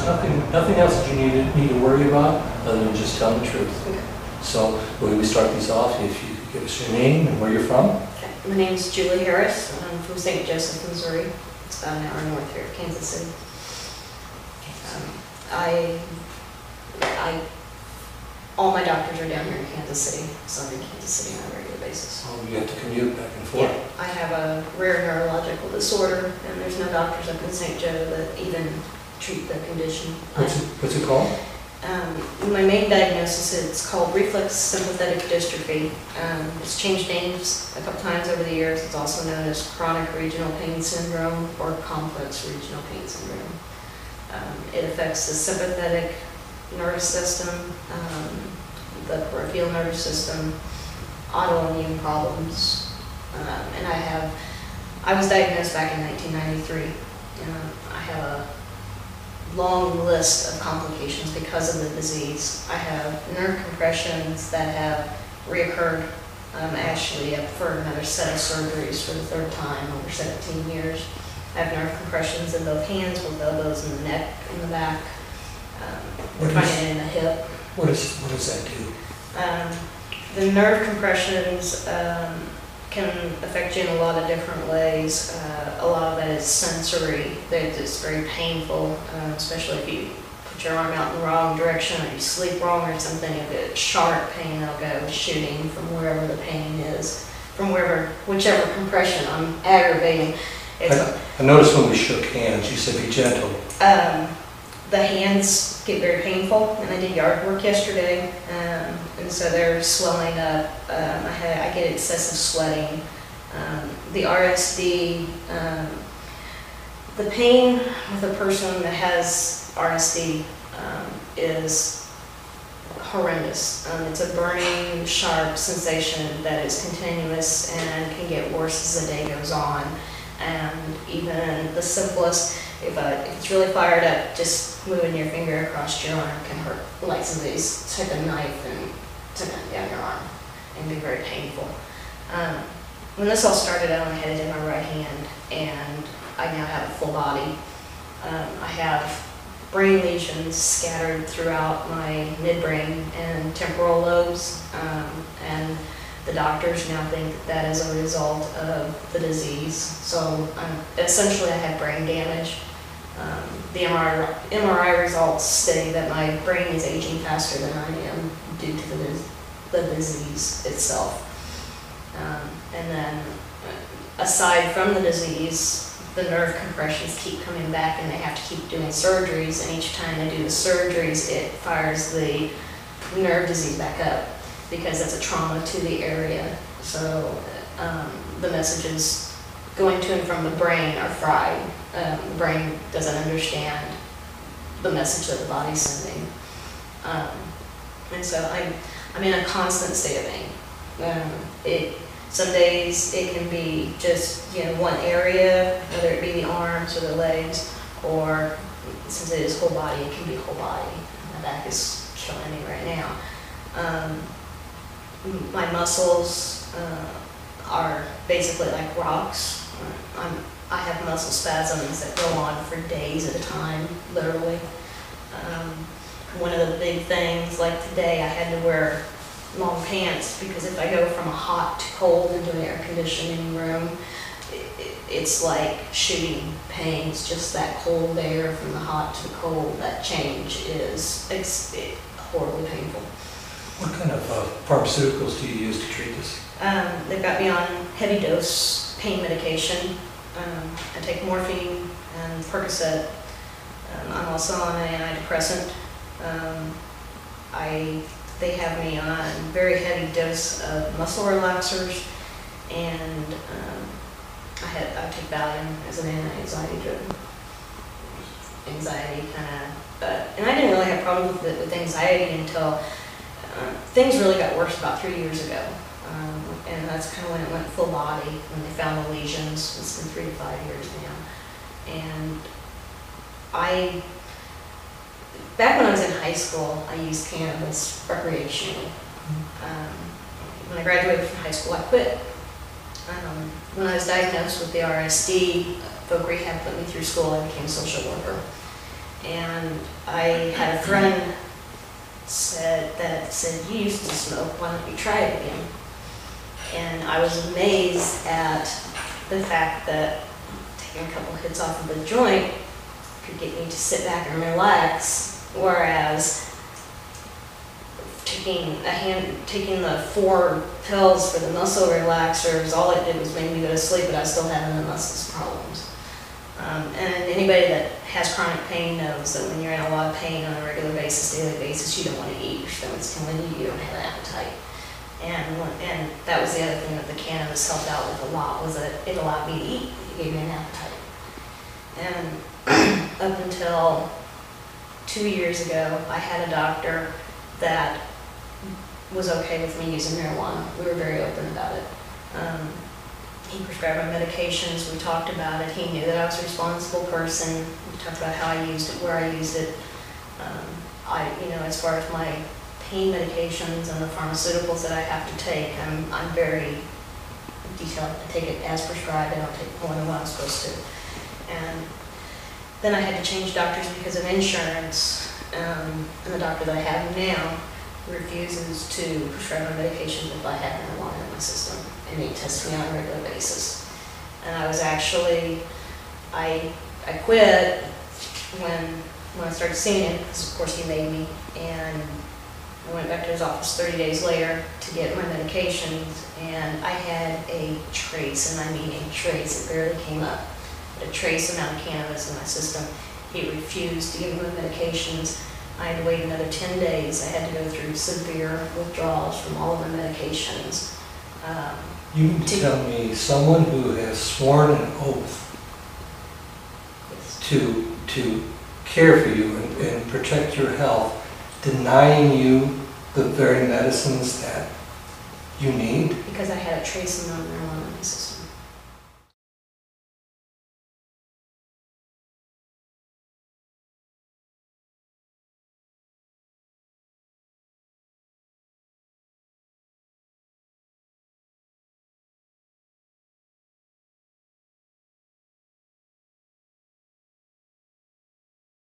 there's nothing else that you need to worry about other than just telling the truth. Okay. So the way we start these off, if you could give us your name and where you're from. Okay. My name is Julie Harris. I'm from St. Joseph, Missouri. It's about an hour north here of Kansas City. All my doctors are down here in Kansas City, so I'm in Kansas City on a regular basis. Oh, you have to commute back and forth. Yeah, I have a rare neurological disorder, and there's no doctors up in St. Joe that even treat the condition. What's it called? My main diagnosis is called Reflex Sympathetic Dystrophy. It's changed names a couple times over the years. It's also known as chronic regional pain syndrome or complex regional pain syndrome. It affects the sympathetic nervous system, the peripheral nervous system, autoimmune problems, and I was diagnosed back in 1993. I have a long list of complications because of the disease. I have nerve compressions that have reoccurred, actually up for another set of surgeries for the third time over 17 years. I have nerve compressions in both hands, both elbows, in the neck, in the back. Finding it in the hip. What does that do? The nerve compressions can affect you in a lot of different ways. A lot of that is sensory. It's very painful, especially if you put your arm out in the wrong direction or you sleep wrong or something. You'll get sharp pain that'll go shooting from wherever the pain is, from whichever compression I'm aggravating. I noticed when we shook hands, you said be gentle. The hands get very painful, and I did yard work yesterday, and so they're swelling up. I get excessive sweating. The RSD, the pain with a person that has RSD is horrendous. It's a burning, sharp sensation that is continuous and can get worse as the day goes on. And even the simplest, if it's really fired up, just moving your finger across your arm can hurt. Like somebody's took a knife and took it down your arm and be very painful. When this all started, I only had it in my right hand, and I now have a full body. I have brain lesions scattered throughout my midbrain and temporal lobes, and the doctors now think that is a result of the disease. So essentially I have brain damage. The MRI results say that my brain is aging faster than I am due to the disease itself. And then aside from the disease, the nerve compressions keep coming back and they have to keep doing surgeries, and each time they do the surgeries it fires the nerve disease back up, because that's a trauma to the area. So the messages going to and from the brain are fried. The brain doesn't understand the message that the body's sending. And so I'm in a constant state of pain. Some days it can be just one area, whether it be the arms or the legs, or since it is whole body, it can be whole body. My back is killing me right now. My muscles are basically like rocks. I have muscle spasms that go on for days at a time, literally. One of the big things, like today, I had to wear long pants because if I go from a hot to cold into an air conditioning room, it's like shooting pains, just that cold air from the hot to the cold. That change is horribly painful. What kind of pharmaceuticals do you use to treat this? They've got me on heavy dose pain medication. I take morphine and Percocet. I'm also on an antidepressant. They have me on very heavy dose of muscle relaxers, and I take Valium as an anti-anxiety drug. Anxiety and I didn't really have problems with anxiety until things really got worse about 3 years ago. And that's kind of when it went full body, when they found the lesions. It's been 3 to 5 years now. And back when I was in high school, I used cannabis recreationally. When I graduated from high school, I quit. When I was diagnosed with the RSD, folk rehab put me through school. I became a social worker. And I had a friend that said, you used to smoke, why don't you try it again? And I was amazed at the fact that taking a couple hits off of the joint could get me to sit back and relax, whereas taking the 4 pills for the muscle relaxers, all it did was make me go to sleep, but I was still having the muscles problems. And anybody that has chronic pain knows that when you're in a lot of pain on a regular basis, daily basis, you don't want to eat. Your stomach's killing you, you don't have an appetite. And that was the other thing that the cannabis helped out with a lot, was that it allowed me to eat. It gave me an appetite. And up until 2 years ago, I had a doctor that was okay with me using marijuana. We were very open about it. He prescribed my medications, we talked about it, he knew that I was a responsible person, we talked about how I used it, where I used it. As far as my pain medications and the pharmaceuticals that I have to take, I'm very detailed. I take it as prescribed, I don't take more than what I'm supposed to. And then I had to change doctors because of insurance, and the doctor that I have now refuses to prescribe my medications if I have marijuana in my system, and he tests me on a regular basis. And I was actually, I quit when I started seeing him, because of course he made me, and I went back to his office 30 days later to get my medications, and I had a trace, and I mean a trace, it barely came up, but a trace amount of cannabis in my system. He refused to give me my medications. I had to wait another 10 days. I had to go through severe withdrawals from all of my medications. You mean to tell me someone who has sworn an oath to care for you and protect your health, denying you the very medicines that you need? Because I had a trace amount of marijuana in my system.